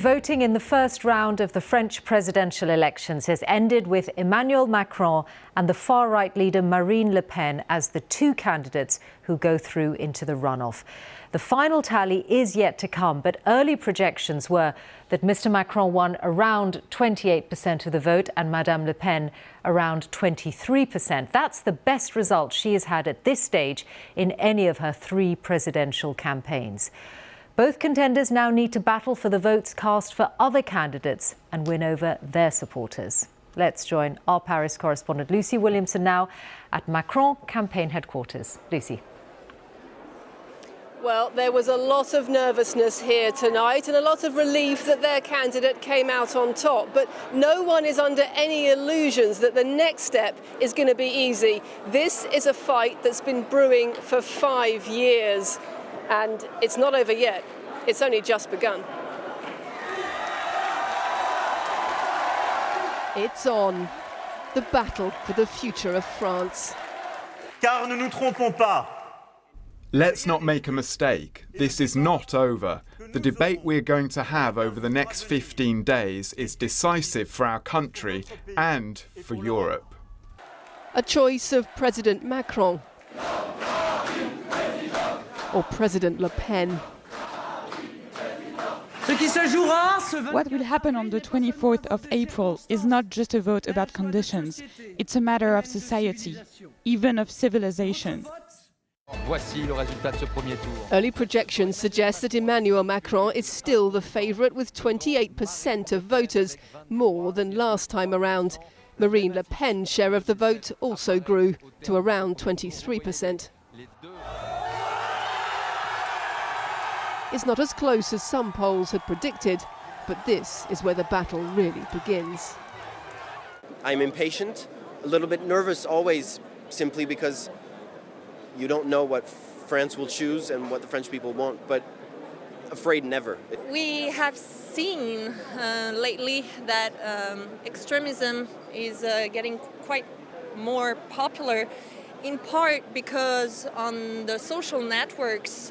Voting in the first round of the French presidential elections has ended with Emmanuel Macron and the far-right leader Marine Le Pen as the two candidates who go through into the runoff. The final tally is yet to come, but early projections were that Mr Macron won around 28% of the vote and Madame Le Pen around 23%. That's the best result she has had at this stage in any of her three presidential campaigns. Both contenders now need to battle for the votes cast for other candidates and win over their supporters. Let's join our Paris correspondent Lucy Williamson now at Macron campaign headquarters. Lucy. Well, there was a lot of nervousness here tonight and a lot of relief that their candidate came out on top. But no one is under any illusions that the next step is going to be easy. This is a fight that's been brewing for 5 years. And it's not over yet. It's only just begun. It's on. The battle for the future of France. Car ne nous trompons pas. Let's not make a mistake. This is not over. The debate we're going to have over the next 15 days is decisive for our country and for Europe. A choice of President Macron or President Le Pen. What will happen on the 24th of April is not just a vote about conditions. It's a matter of society, even of civilization. Early projections suggest that Emmanuel Macron is still the favourite with 28% of voters, more than last time around. Marine Le Pen's share of the vote also grew to around 23%. It's not as close as some polls had predicted, but this is where the battle really begins. I'm impatient, a little bit nervous always, simply because you don't know what France will choose and what the French people want, but afraid never. We have seen lately that extremism is getting quite more popular, in part because on the social networks,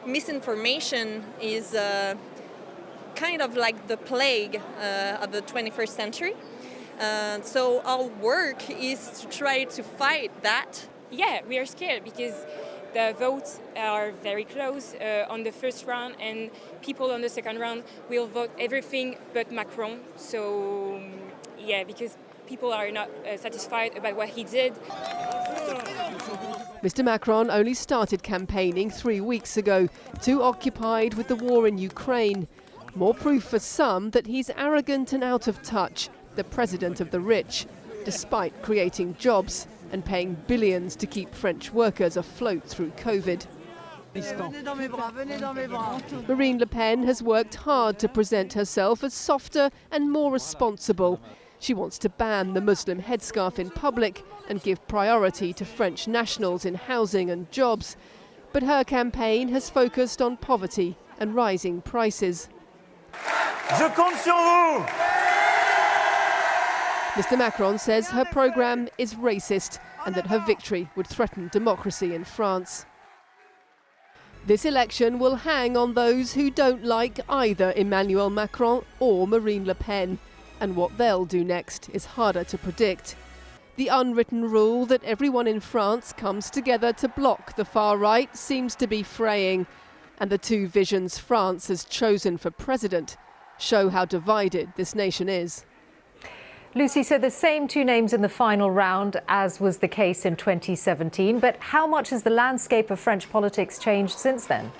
misinformation is kind of like the plague of the 21st century. So our work is to try to fight that. Yeah, we are scared because the votes are very close on the first round, and people on the second round will vote everything but Macron. So, yeah, because people are not satisfied about what he did. Mr Macron only started campaigning 3 weeks ago, too occupied with the war in Ukraine. More proof for some that he's arrogant and out of touch, the president of the rich, despite creating jobs and paying billions to keep French workers afloat through COVID. Marine Le Pen has worked hard to present herself as softer and more responsible. She wants to ban the Muslim headscarf in public and give priority to French nationals in housing and jobs. But her campaign has focused on poverty and rising prices. Je compte sur vous. Mr Macron says her programme is racist and that her victory would threaten democracy in France. This election will hang on those who don't like either Emmanuel Macron or Marine Le Pen. And what they'll do next is harder to predict. The unwritten rule that everyone in France comes together to block the far right seems to be fraying. And the two visions France has chosen for president show how divided this nation is. Lucy, so the same two names in the final round as was the case in 2017, but how much has the landscape of French politics changed since then?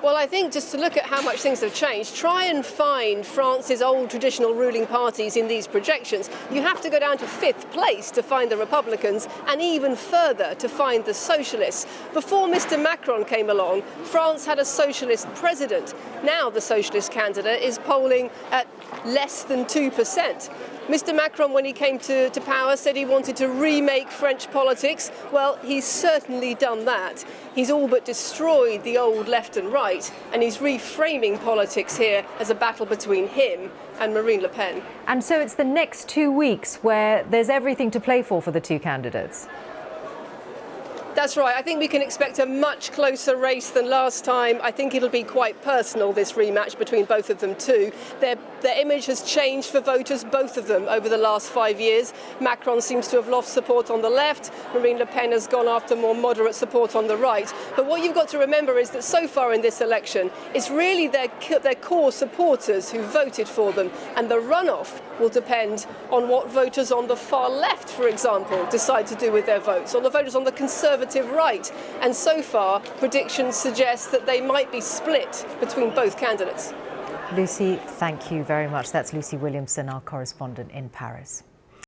Well, I think just to look at how much things have changed, try and find France's old traditional ruling parties in these projections. You have to go down to 5th place to find the Republicans and even further to find the Socialists. Before Mr Macron came along, France had a socialist president. Now the socialist candidate is polling at less than 2%. Mr Macron, when he came to power, said he wanted to remake French politics. Well, he's certainly done that. He's all but destroyed the old left and right, and he's reframing politics here as a battle between him and Marine Le Pen. And so it's the next 2 weeks where there's everything to play for the two candidates. That's right. I think we can expect a much closer race than last time. I think it'll be quite personal, this rematch between both of them too. Their image has changed for voters, both of them, over the last 5 years. Macron seems to have lost support on the left. Marine Le Pen has gone after more moderate support on the right. But what you've got to remember is that so far in this election, it's really their core supporters who voted for them. And the runoff will depend on what voters on the far left, for example, decide to do with their votes, or the voters on the Conservative right. And so far, predictions suggest that they might be split between both candidates. Lucy, thank you very much. That's Lucy Williamson, our correspondent in Paris.